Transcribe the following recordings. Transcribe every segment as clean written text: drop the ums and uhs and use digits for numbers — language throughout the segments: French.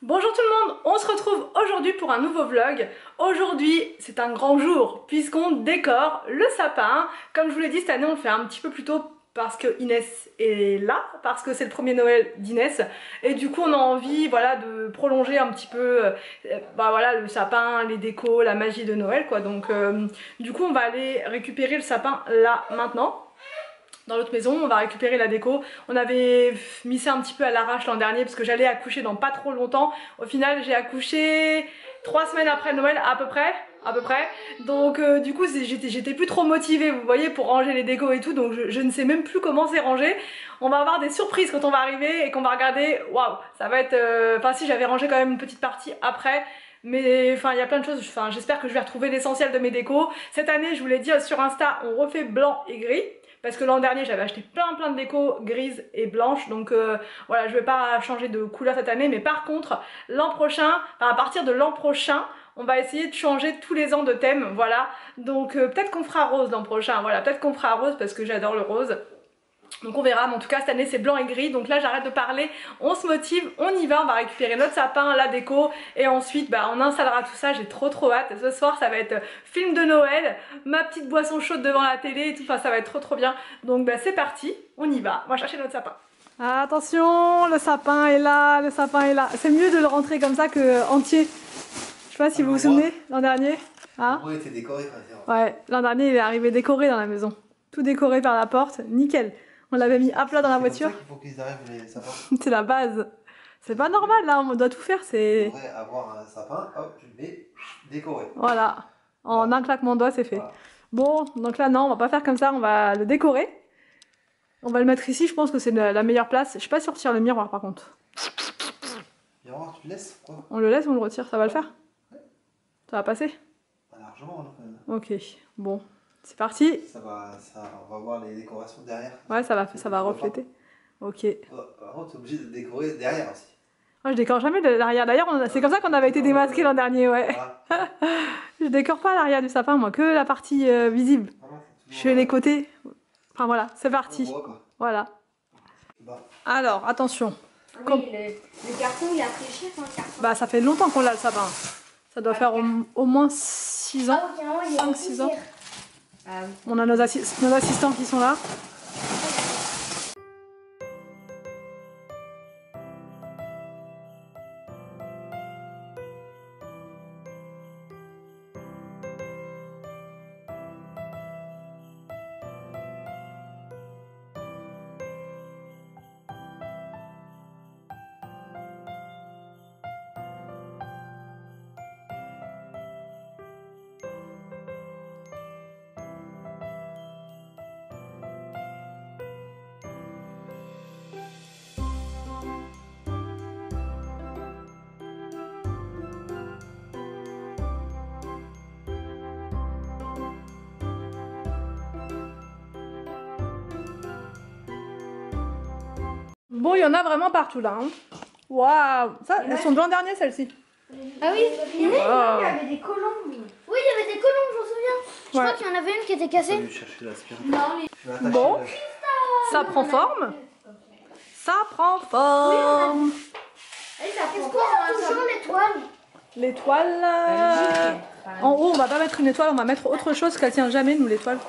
Bonjour tout le monde, on se retrouve aujourd'hui pour un nouveau vlog. Aujourd'hui c'est un grand jour puisqu'on décore le sapin. Comme je vous l'ai dit, cette année on le fait un petit peu plus tôt parce que Inès est là, parce que c'est le premier Noël d'Inès. Et du coup on a envie voilà, de prolonger un petit peu voilà, le sapin, les décos, la magie de Noël quoi. Donc du coup on va aller récupérer le sapin là maintenant. Dans l'autre maison, on va récupérer la déco. On avait mis ça un petit peu à l'arrache l'an dernier parce que j'allais accoucher dans pas trop longtemps. Au final, j'ai accouché 3 semaines après Noël à peu près. Donc du coup, j'étais plus trop motivée, vous voyez, pour ranger les décos et tout. Donc je ne sais même plus comment c'est rangé. On va avoir des surprises quand on va arriver et qu'on va regarder. Waouh, ça va être... Enfin si, j'avais rangé quand même une petite partie après. Mais enfin il y a plein de choses, enfin, j'espère que je vais retrouver l'essentiel de mes décos. Cette année, je vous l'ai dit sur Insta, on refait blanc et gris. Parce que l'an dernier j'avais acheté plein de déco grises et blanches, donc voilà, je vais pas changer de couleur cette année. Mais par contre l'an prochain, enfin, à partir de l'an prochain, on va essayer de changer tous les ans de thème, voilà. Donc peut-être qu'on fera rose l'an prochain, voilà, peut-être qu'on fera rose parce que j'adore le rose. Donc on verra, mais en tout cas cette année c'est blanc et gris. Donc là j'arrête de parler, on se motive, on y va, on va récupérer notre sapin, la déco. Et ensuite on installera tout ça, j'ai trop hâte. Ce soir ça va être film de Noël, ma petite boisson chaude devant la télé et tout, enfin ça va être trop bien. Donc c'est parti, on y va, on va chercher notre sapin. Attention, le sapin est là, le sapin est là. C'est mieux de le rentrer comme ça que entier. Je sais pas si vous vous souvenez, l'an dernier. Hein, il était décoré. ouais, l'an dernier il est arrivé décoré dans la maison. Tout décoré par la porte, nickel. On l'avait mis à plat dans la voiture. C'est pour ça qu'il faut qu'ils arrivent les sapins. C'est la base. C'est pas normal là, on doit tout faire. C'est. On pourrait avoir un sapin, hop, tu le mets décoré. Voilà. En un claquement de doigts, c'est fait. Voilà. Bon, donc là, non, on va pas faire comme ça, on va le décorer. On va le mettre ici, je pense que c'est la meilleure place. Je sais pas si on retire le miroir par contre. Miroir, tu le laisses quoi? On le laisse ou on le retire? Ça va le faire? Ouais. Ça va passer? Pas largement, hein, ok, bon. C'est parti. On va voir les décorations derrière. Ouais, ça va refléter. Ok. Par contre, tu es obligé de décorer derrière aussi. Moi, je décore jamais de l'arrière. D'ailleurs, c'est comme ça qu'on avait été démasqués l'an dernier, ouais. Voilà. Je décore pas l'arrière du sapin, moi, que la partie visible. Voilà, je fais les côtés. Enfin voilà, c'est parti. Voit, quoi. Voilà. Bah. Alors, attention. Oui, le carton, il a pris cher, hein, le carton. Bah, ça fait longtemps qu'on l'a le sapin. Ça doit faire au moins 6 ans. 5-6 ans. Ah, oui. On a nos assistants qui sont là. Bon, il y en a vraiment partout là. Hein. Waouh, ça, elles sont de l'an dernier celles-ci. Ah oui, il y avait des colombes. Oui, il y avait des colombes, je me souviens. Je crois qu'il y en avait une qui était cassée. Non, bon, ça prend forme. Ça prend forme. Est-ce qu'on a toujours l'étoile? L'étoile. En haut, on va pas mettre une étoile, on va mettre autre chose qu'elle tient jamais, nous, l'étoile.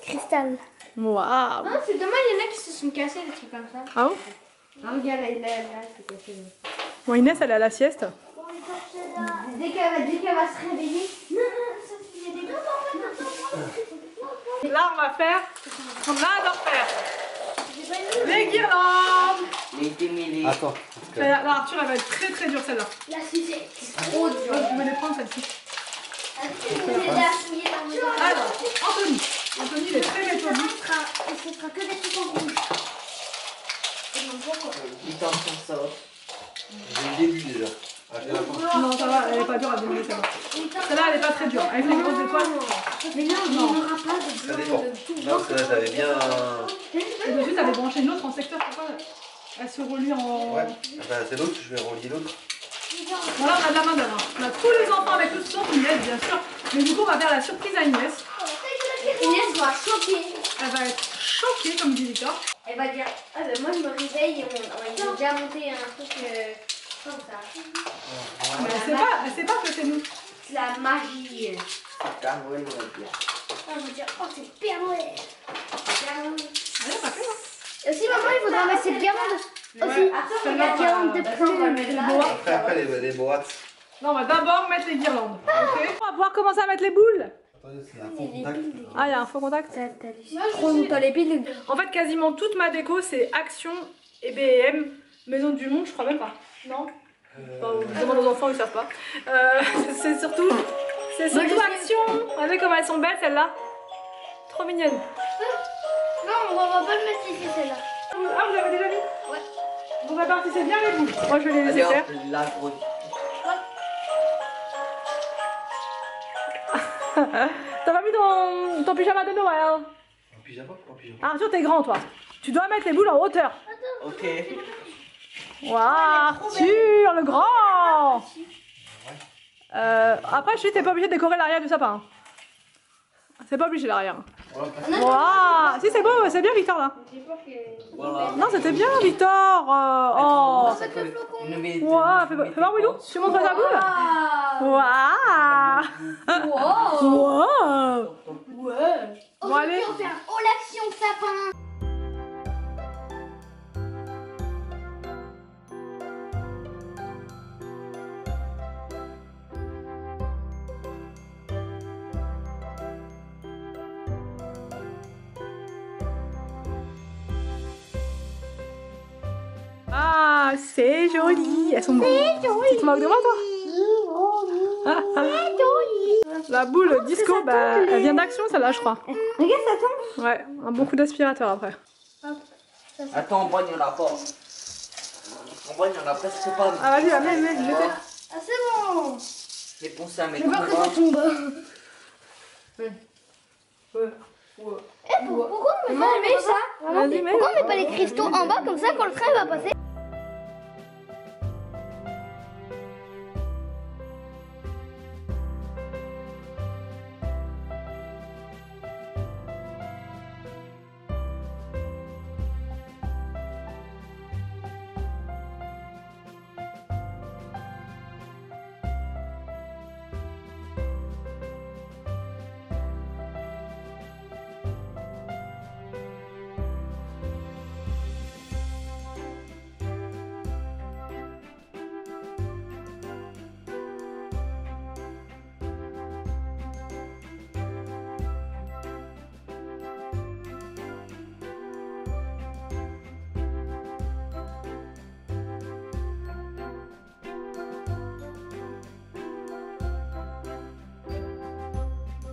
Cristal. Waouh. Non, c'est dommage, il y en a qui se sont cassés, des trucs comme ça. Ah bon? Non, regarde, là, c'est cassé. Bon, Inès, elle est à la sieste. Dès qu'elle va se réveiller. Là, on va faire ce qu'on adore faire. Les guirlandes. Attends. Là, Arthur, elle va être très dure celle-là. Là, c'est trop dur. Je vais les prendre celle-ci. Alors, Anthony, il est très méthodique. Ce sera que des trucs en rouge. J'ai le début déjà. Non, ça va, elle est pas dure à démolir celle-là. Celle-là, elle est pas très dure. Avec les grosses étoiles. Mais non, il n'y aura pas de Ça blanc, dépend. de tout. Non, parce que là, t'avais bien. Et dessus, t'avais branché une autre en secteur. Pourquoi elle se relie en. Ouais, c'est l'autre, je vais relier l'autre. Voilà, on a de la main d'œuvre. On a tous les enfants avec eux, sauf Inès, bien sûr. Mais du coup, on va faire la surprise à Inès. Inès va choquer. Elle va être choquée, comme dit Victor. Elle va dire, ah ben moi je me réveille et on a déjà monté un truc Mais elle sait pas que c'est nous. C'est la magie. Père Noël, on va dire. On va dire, oh, c'est Père Noël. Père Noël. Allez, on va faire, hein. Et aussi, maman, il faudra mettre cette guirlande. Aussi, Ouais. la guirlande de plumes. Après, les boîtes. Non, on va d'abord mettre les guirlandes. Ok. On va pouvoir commencer à mettre les boules. Attendez, c'est un faux contact. Ah, il y a un faux contact. T'as les piles. En fait, quasiment toute ma déco, c'est Action et B&M. Maison du Monde, je crois même pas. Non. Enfin, je demande aux enfants, ils savent pas. C'est surtout Action. Regardez comme elles sont belles, celles-là. Trop mignonnes. Non, on va pas le mettre ici, celle-là. Ah, vous l'avez déjà vu? Ouais. Vous répartissez bien les boules. Moi, je vais les laisser faire. La grosse. T'as pas mis ton pyjama de Noël? En pyjama? En pyjama. Arthur, t'es grand, toi. Tu dois mettre les boules en hauteur. Ok. Waouh, Arthur, le grand. Après, je sais, t'es pas obligé de décorer l'arrière du sapin. C'est pas obligé l'arrière. Waouh, si c'est beau, c'est bien Victor là. Voilà. Non, c'était bien Victor. Oh. Une Waouh, fais voir Willou, tu montres ta boule. Waouh. Waouh. Bon, allez. On fait un haut l'action sapin. Ah, c'est joli. Elles sont bonnes. Tu te moques de moi, toi? La boule disco, bah, elle vient d'Action, celle-là, je crois. Regarde, ça tombe. Ouais, un bon coup d'aspirateur après. Attends, en bas, il n'y en a pas. En bas, il n'y en a presque pas. Ah, vas-y, mets, jetez. Ah, c'est bon. J'ai pensé à mettre J'ai peur que ça tombe. Pourquoi on met pas ça? Vas-y, mets. Pourquoi on met pas les cristaux en bas comme ça quand le train va passer?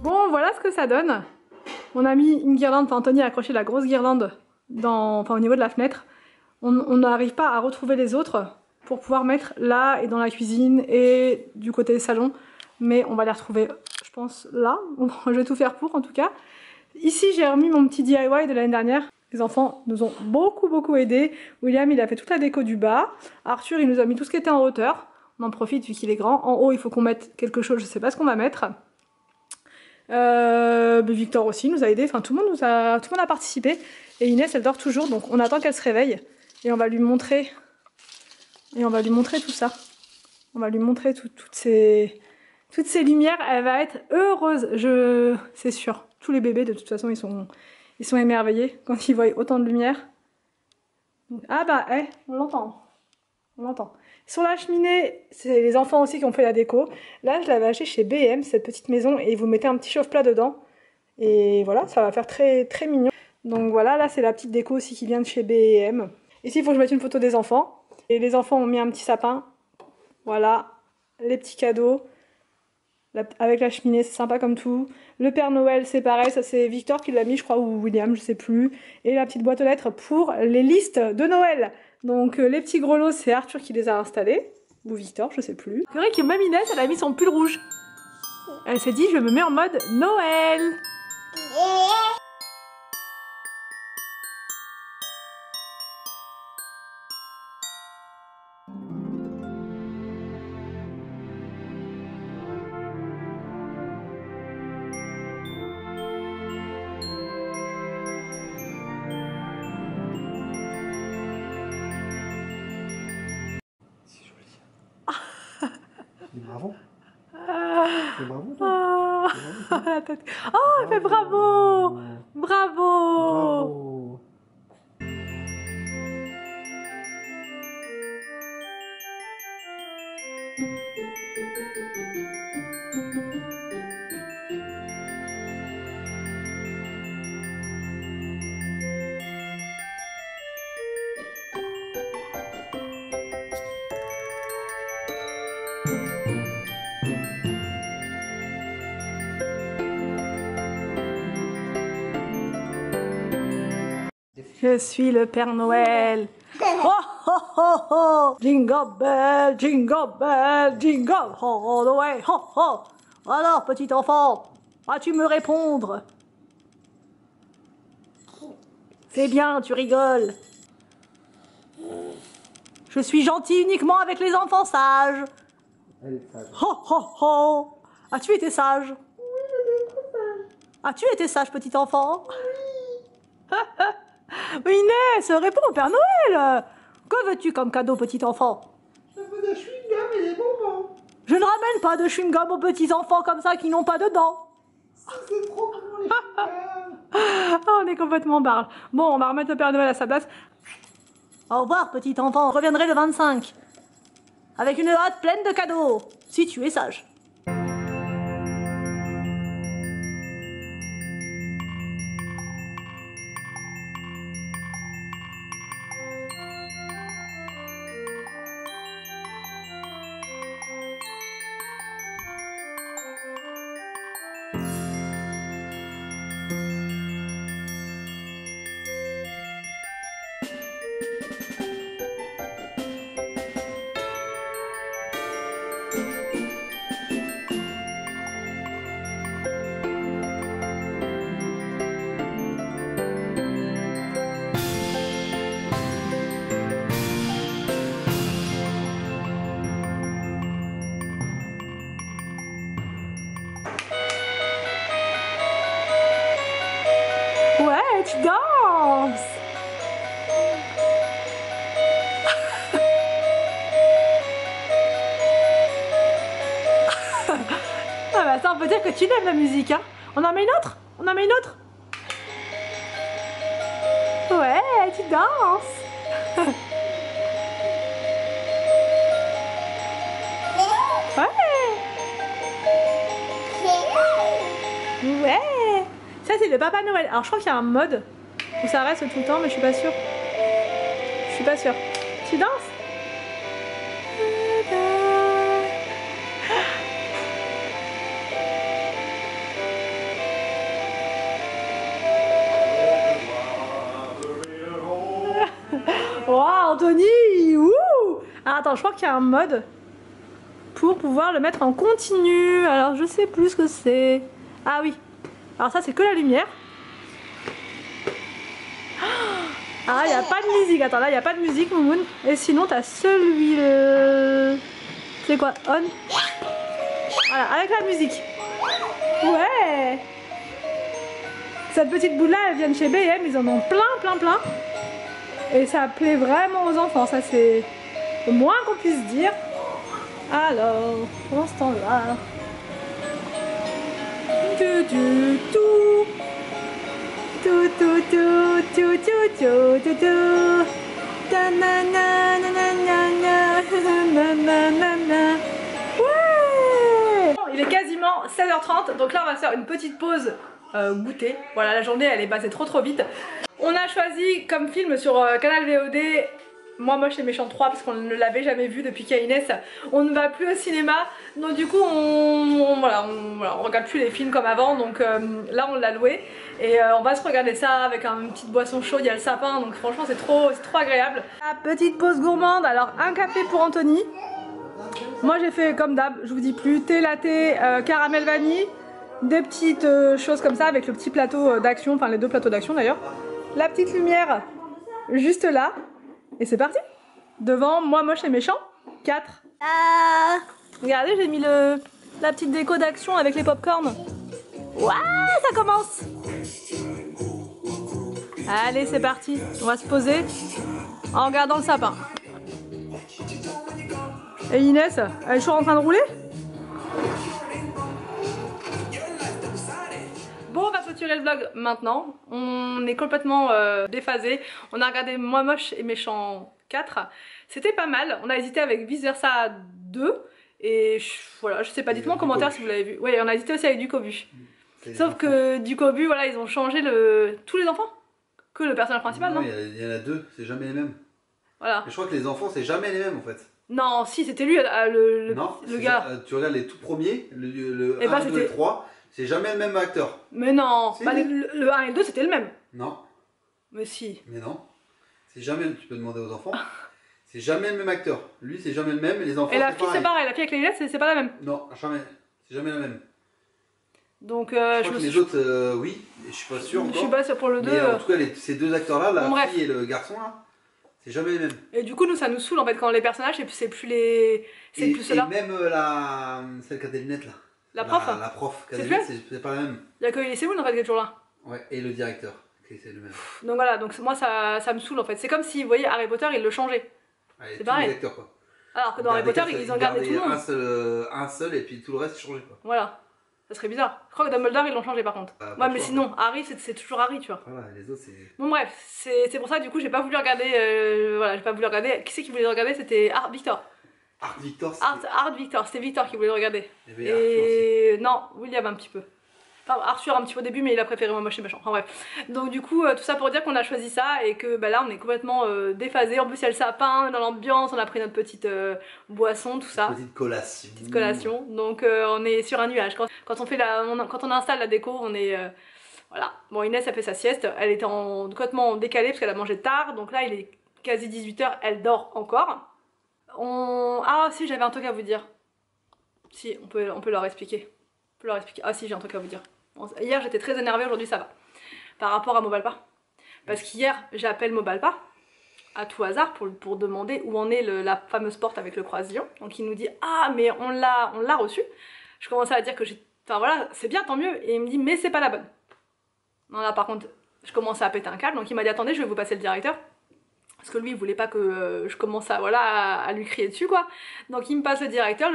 Bon, voilà ce que ça donne. On a mis une guirlande, enfin Anthony a accroché la grosse guirlande au niveau de la fenêtre. On n'arrive pas à retrouver les autres pour pouvoir mettre là et dans la cuisine et du côté des salons. Mais on va les retrouver, je pense, là. Je vais tout faire pour, en tout cas. Ici, j'ai remis mon petit DIY de l'année dernière. Les enfants nous ont beaucoup aidés. William, il a fait toute la déco du bas. Arthur, il nous a mis tout ce qui était en hauteur. On en profite vu qu'il est grand. En haut, il faut qu'on mette quelque chose, je sais pas ce qu'on va mettre. Victor aussi nous a aidé, enfin tout le monde a participé. Et Inès, elle dort toujours, donc on attend qu'elle se réveille et on va lui montrer tout ça. On va lui montrer toutes ces lumières. Elle va être heureuse, c'est sûr. Tous les bébés de toute façon ils sont émerveillés quand ils voient autant de lumière. Ah bah on l'entend. Sur la cheminée, c'est les enfants aussi qui ont fait la déco. Là, je l'avais acheté chez B&M, cette petite maison, et vous mettez un petit chauffe-plat dedans. Et voilà, ça va faire très mignon. Donc voilà, là, c'est la petite déco aussi qui vient de chez B&M. Ici, il faut que je mette une photo des enfants. Et les enfants ont mis un petit sapin. Voilà, les petits cadeaux. Avec la cheminée, c'est sympa comme tout. Le Père Noël, c'est pareil, ça c'est Victor qui l'a mis, je crois, ou William, je sais plus. Et la petite boîte aux lettres pour les listes de Noël. Donc les petits grelots, c'est Arthur qui les a installés. Ou Victor, je sais plus. C'est vrai que même Inès, elle a mis son pull rouge. Elle s'est dit, je me mets en mode Noël. Bravo. C'est bravo, toi. La tête. Oh, elle fait bravo. Bravo. Bravo. Je suis le Père Noël. Oh oh oh oh. Jingle bell, jingle bell, jingle all the way. Oh oh. Alors, petit enfant, vas-tu me répondre? C'est bien, tu rigoles. Je suis gentil uniquement avec les enfants sages. Elle est sage. Oh oh oh. As-tu été sage? Oui, je suis trop sage. As-tu été sage, petit enfant? Oui. Inès, réponds au Père Noël. Que veux-tu comme cadeau, petit enfant? Je veux des chewing-gums et des bonbons. Je ne ramène pas de chewing-gum aux petits enfants comme ça qui n'ont pas de dents. C'est trop bon les chewing-gums. Oh, on est complètement barge. Bon, on va remettre le Père Noël à sa place. Au revoir, petit enfant. Je reviendrai le 25. Avec une hâte pleine de cadeaux. Si tu es sage. Ouais, tu danses. Ah bah ça, on peut dire que tu aimes la musique, hein. On en met une autre? On en met une autre? Ouais, tu danses. Ouais. Ouais. Ça, c'est le Papa Noël. Alors, je crois qu'il y a un mode où ça reste tout le temps, mais je suis pas sûre. Je suis pas sûre. Tu danses? Wow, Anthony! Wouh! Alors, attends, je crois qu'il y a un mode pour pouvoir le mettre en continu. Alors, je sais plus ce que c'est. Ah oui. Alors ça, c'est que la lumière. Ah, il n'y a pas de musique. Attends, là, il n'y a pas de musique, Moumoun. Et sinon, tu as celui-là. C'est quoi? On. Voilà, avec la musique. Ouais! Cette petite boule-là, elle vient de chez B&M. Ils en ont plein. Et ça plaît vraiment aux enfants. Ça, c'est le moins qu'on puisse dire. Alors, pendant ce temps-là... Ouais! Il est quasiment 16h30, donc là on va faire une petite pause goûter. Voilà, la journée elle est passée trop vite. On a choisi comme film sur Canal VOD Moi Moche et Méchant 3 parce qu'on ne l'avait jamais vu depuis qu'Inès on ne va plus au cinéma, donc du coup on regarde plus les films comme avant, donc là on l'a loué et on va se regarder ça avec une petite boisson chaude, il y a le sapin, donc franchement c'est trop agréable. La petite pause gourmande, alors un café pour Anthony. Moi j'ai fait comme d'hab, je vous dis plus, thé latte, caramel vanille, des petites choses comme ça avec le petit plateau d'action, enfin les deux plateaux d'action d'ailleurs. La petite lumière juste là. Et c'est parti. Devant Moi Moche et Méchant 4. Ah, regardez, j'ai mis la petite déco d'action avec les popcorn. Ouah, ça commence. Allez, c'est parti. On va se poser en regardant le sapin. Et Inès, elle est toujours en train de rouler? clôturer le vlog maintenant. On est complètement déphasé. On a regardé Moi Moche et Méchant 4. C'était pas mal. On a hésité avec Vice Versa 2. Et voilà, je sais pas, dites-moi en commentaire si vous l'avez vu. Oui, on a hésité aussi avec Ducobu. Sauf que Ducobu, voilà, ils ont changé tous les enfants. Que le personnage principal, non? Il y en a deux, c'est jamais les mêmes. Voilà. Et je crois que les enfants, c'est jamais les mêmes en fait. Non, si, c'était lui, le gars. Tu regardes les tout premiers, le 1, Et bah, 2 et 3, c'est jamais le même acteur. Mais non, Si. bah, le 1 et le 2 c'était le même. Non, Mais si. mais non. C'est jamais, tu peux demander aux enfants. C'est jamais le même acteur. Lui, c'est jamais le même, et les enfants, Et la c'est fille c'est pareil. pareil, la fille avec les lunettes c'est pas la même. Non, jamais. C'est jamais la même. Donc Je je crois me que les suis... autres, oui, et je suis pas sûr Je encore. suis pas sûre pour le 2. Mais en tout cas, ces deux acteurs-là, la Bon, bref. fille et le garçon, là, c'est jamais les mêmes. Et du coup nous ça nous saoule en fait quand les personnages c'est plus les... C'est plus Et ceux-là. même celle qui a des lunettes, là. La prof. La prof qui a C'est des plus lunettes, c'est pas la même. Il y a que Elise Moon en fait qui est toujours là. Ouais, et le directeur, c'est le même. Donc voilà, donc moi ça me saoule en fait. C'est comme si vous voyez Harry Potter ils le changeaient. Ouais, C'est tous pareil. les acteurs, quoi. Alors que dans Harry Potter ils ont gardé tout le monde. Un seul et puis tout le reste changé, quoi. Voilà. Ça serait bizarre. Je crois que Dumbledore ils l'ont changé par contre. Pas Ouais mais choix, sinon Harry c'est toujours Harry tu vois. Voilà, les autres, c'est. Bon bref, c'est pour ça du coup j'ai pas voulu regarder, voilà j'ai pas voulu regarder. Qui c'est qui voulait le regarder? C'était Victor. Art Victor, Art Victor, c'était Victor qui voulait le regarder. Il y avait Arthur aussi. Et non, William un petit peu. Enfin, Arthur un petit peu au début mais il a préféré Moi Moche et Méchant. Enfin bref. Donc du coup tout ça pour dire qu'on a choisi ça et que bah, là on est complètement déphasé. En plus il y a le sapin dans l'ambiance, on a pris notre petite boisson, tout ça. Petite collation. Petite collation. Donc on est sur un nuage. Quand on installe la déco, on est... voilà. Bon Inès a fait sa sieste, elle était complètement décalée parce qu'elle a mangé tard. Donc là il est quasi 18 h, elle dort encore. Ah si j'avais un truc à vous dire. Si, on peut leur expliquer. Ah si j'ai un truc à vous dire. Bon, hier j'étais très énervée, aujourd'hui ça va. Par rapport à Mobalpa. Parce qu'hier j'appelle Mobalpa à tout hasard pour demander où en est la fameuse porte avec le croisillon. Donc il nous dit ah mais on l'a reçu. Je commençais à dire que enfin voilà c'est bien tant mieux et il me dit mais c'est pas la bonne. Non là par contre je commençais à péter un câble donc il m'a dit attendez je vais vous passer le directeur. Parce que lui il voulait pas que je commence à lui crier dessus quoi. Donc il me passe le directeur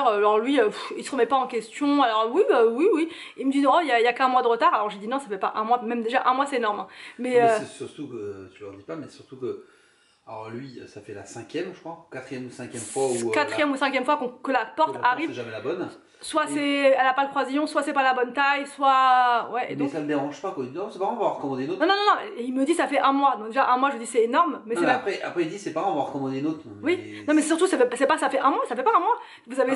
alors lui il se remet pas en question, alors oui bah oui. Il me dit oh il y a qu'un mois de retard, alors j'ai dit non ça fait pas un mois, même déjà un mois c'est énorme. Hein. Mais c'est surtout que, tu leur dis pas, mais surtout que, alors lui ça fait la 5e je crois, 4e ou 5e fois où... 4e ou 5e fois que la porte arrive. C'est jamais la bonne. Soit elle a pas le croisillon, soit c'est pas la bonne taille, soit... Ouais, et mais donc... ça me dérange pas quoi, il dit non c'est pas grave, on va recommander une autre. Non, et il me dit ça fait un mois, donc déjà un mois je dis c'est énorme, mais c'est après il dit c'est pas grave, on va recommander une autre. Oui, mais... non mais surtout ça fait un mois, ça fait pas un mois. Vous avez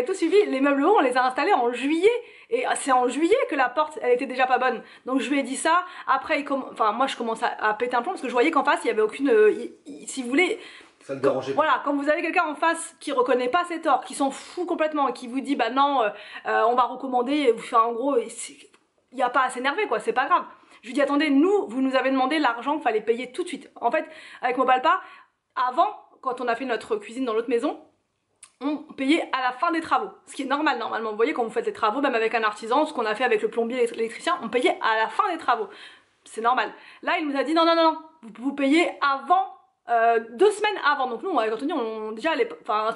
tout suivi, les meubles hauts on les a installés en juillet, et c'est en juillet que la porte elle était déjà pas bonne. Donc je lui ai dit ça, après enfin moi je commence à péter un plomb parce que je voyais qu'en face il y avait aucune... si vous voulez... Ça le dérangeait pas. Voilà, quand vous avez quelqu'un en face qui reconnaît pas ses torts, qui s'en fout complètement et qui vous dit bah non, on va recommander, enfin en gros, il n'y a pas à s'énerver quoi, c'est pas grave. Je lui dis attendez, vous nous avez demandé l'argent qu'il fallait payer tout de suite. En fait, avec Mobalpa, avant, quand on a fait notre cuisine dans l'autre maison, on payait à la fin des travaux. Ce qui est normal normalement. Vous voyez quand vous faites les travaux, même avec un artisan, ce qu'on a fait avec le plombier, l'électricien, on payait à la fin des travaux. C'est normal. Là, il nous a dit non, vous payez avant... 2 semaines avant, donc nous quand on dit déjà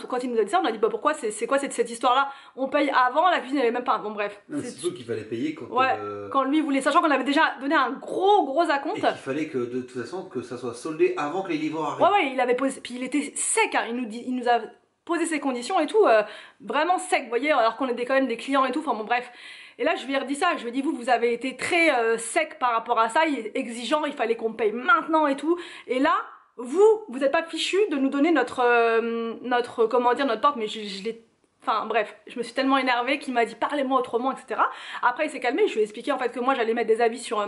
quand il nous a dit ça on a dit bah pourquoi c'est quoi cette histoire là, on paye avant, la cuisine elle est même pas, bon bref c'est surtout qu'il fallait payer quand, quand lui voulait, sachant qu'on avait déjà donné un gros acompte et qu'il fallait que de toute façon que ça soit soldé avant que les livreurs arrivent. Ouais il avait posé, puis il était sec hein, il nous a posé ses conditions et tout, vraiment sec vous voyez, alors qu'on était quand même des clients et tout, enfin bon bref. Et là je lui ai redit ça, je lui ai dit vous avez été très sec par rapport à ça, exigeant, il fallait qu'on paye maintenant et tout, et là vous êtes pas fichu de nous donner notre comment dire, notre porte, mais je l'ai... Enfin bref, je me suis tellement énervée qu'il m'a dit parlez-moi autrement, etc. Après il s'est calmé, je lui ai expliqué en fait que moi j'allais mettre des avis sur...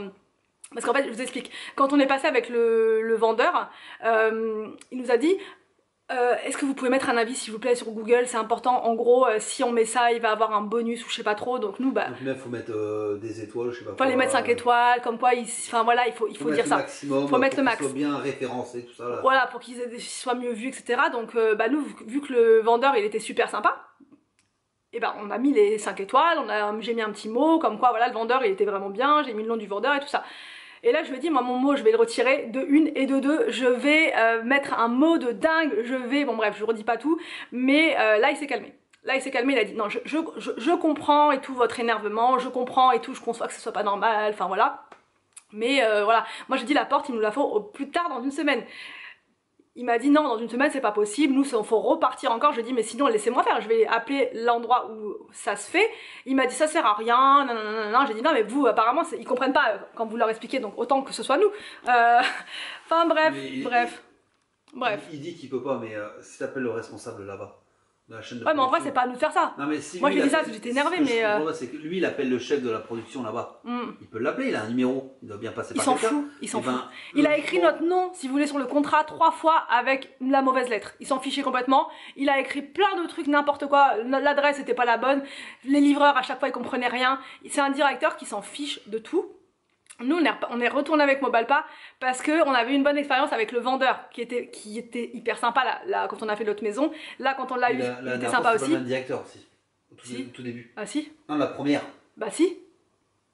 parce qu'en fait je vous explique, quand on est passé avec le vendeur, il nous a dit est-ce que vous pouvez mettre un avis s'il vous plaît sur Google, c'est important, en gros si on met ça il va avoir un bonus ou je sais pas trop, donc nous bah... Donc là faut mettre des étoiles, je sais pas quoi. Faut les mettre 5 étoiles, comme quoi, enfin voilà, il faut dire ça. Maximum, faut mettre le max. Soit bien référencé, tout ça là. Voilà, pour qu'ils soient mieux vus, etc. Donc bah nous, vu que le vendeur il était super sympa, et bah on a mis les 5 étoiles, j'ai mis un petit mot, comme quoi voilà le vendeur il était vraiment bien, j'ai mis le nom du vendeur et tout ça. Et là je lui ai dit moi mon mot je vais le retirer de 1 et de 2, je vais mettre un mot de dingue, bon bref je redis pas tout, mais là il s'est calmé. Là il s'est calmé, il a dit non je comprends et tout votre énervement, je comprends et tout, je conçois que ce soit pas normal, enfin voilà. Mais voilà, moi j'ai dit la porte il nous la faut au plus tard dans une semaine. Il m'a dit non, dans une semaine c'est pas possible, nous il faut repartir encore. Je lui ai dit mais sinon laissez-moi faire, je vais appeler l'endroit où ça se fait. Il m'a dit ça sert à rien, non. J'ai dit non mais vous apparemment ils comprennent pas quand vous leur expliquez, donc autant que ce soit nous. Enfin bref. Il dit qu'il peut pas, mais si t'appelles le responsable là-bas, de la chaîne de ouais mais en vrai c'est pas à nous de faire ça. Non, mais si moi j'ai dit ça, appelle, j'étais énervée mais... c'est que lui il appelle le chef de la production là-bas. Il peut l'appeler, il a un numéro, il doit bien passer par quelqu'un. Il s'en fout. Il a écrit notre nom, si vous voulez, sur le contrat 3 fois avec la mauvaise lettre. Il s'en fichait complètement. Il a écrit plein de trucs, n'importe quoi. L'adresse était pas la bonne. Les livreurs, à chaque fois, ils comprenaient rien. C'est un directeur qui s'en fiche de tout. Nous, on est retourné avec Mobalpa parce qu'on avait une bonne expérience avec le vendeur qui était hyper sympa là, quand on a fait l'autre maison. Là, quand on l'a eu, il était sympa aussi. C'est pas le même directeur aussi, au tout début. Ah si. Non, la première. Bah si.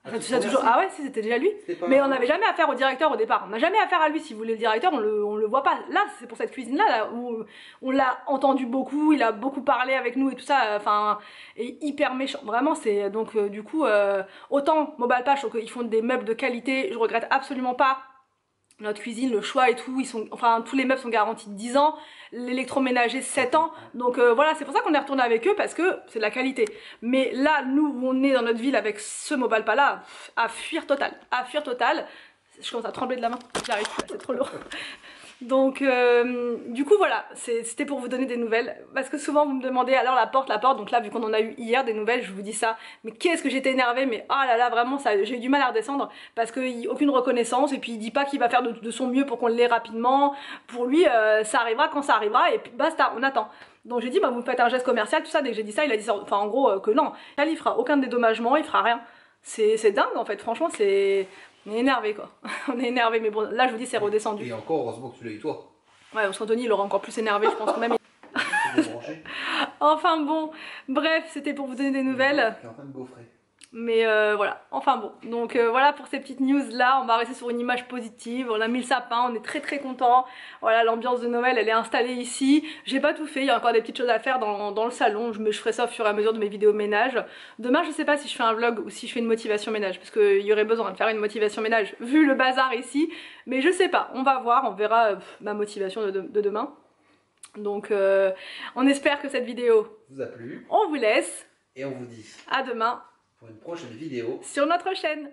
Ah ouais, si, c'était déjà lui. Mais on n'avait jamais affaire au directeur au départ. On n'a jamais affaire à lui. Si vous voulez, le directeur, on le voit pas. Là, c'est pour cette cuisine-là où on l'a entendu beaucoup. Il a beaucoup parlé avec nous et tout ça. Enfin, et hyper méchant. Vraiment, c'est donc du coup, autant Mobalpa, je trouve qu'ils font des meubles de qualité. Je regrette absolument pas notre cuisine, le choix et tout. Tous les meubles sont garantis de 10 ans. L'électroménager 7 ans. Donc voilà, c'est pour ça qu'on est retourné avec eux parce que c'est de la qualité. Mais là, nous, où on est dans notre ville avec ce Mobalpa là, à fuir total. À fuir total. Je commence à trembler de la main. J'arrive plus, c'est trop lourd. Donc du coup voilà, c'était pour vous donner des nouvelles, parce que souvent vous me demandez alors la porte, donc là vu qu'on en a eu hier des nouvelles, je vous dis ça, mais qu'est-ce que j'étais énervée, mais oh là là vraiment j'ai eu du mal à redescendre, parce qu'il aucune reconnaissance, et puis il dit pas qu'il va faire de son mieux pour qu'on l'ait rapidement, pour lui ça arrivera quand ça arrivera, et puis basta, on attend. Donc j'ai dit bah vous me faites un geste commercial, tout ça, dès que j'ai dit ça, il a dit ça, enfin en gros que non, là il fera aucun dédommagement, il fera rien, c'est dingue en fait, franchement c'est... On est énervé quoi, on est énervé, mais bon là je vous dis c'est redescendu. Et encore heureusement que tu l'as eu toi. Ouais, parce qu'Anthony il aura encore plus énervé, je pense que même. Enfin bon, bref, c'était pour vous donner des nouvelles. Qui est en train de gaufrer. Mais voilà, enfin bon, donc voilà pour ces petites news là, on va rester sur une image positive, on a mis le sapin, on est très content. Voilà, l'ambiance de Noël elle est installée ici, j'ai pas tout fait, il y a encore des petites choses à faire dans le salon, je ferai ça au fur et à mesure de mes vidéos ménage. Demain je sais pas si je fais un vlog ou si je fais une motivation ménage, parce qu'il y aurait besoin de faire une motivation ménage vu le bazar ici, mais je sais pas, on va voir, on verra ma motivation de demain. Donc on espère que cette vidéo vous a plu, on vous laisse, et on vous dit à demain pour une prochaine vidéo sur notre chaîne.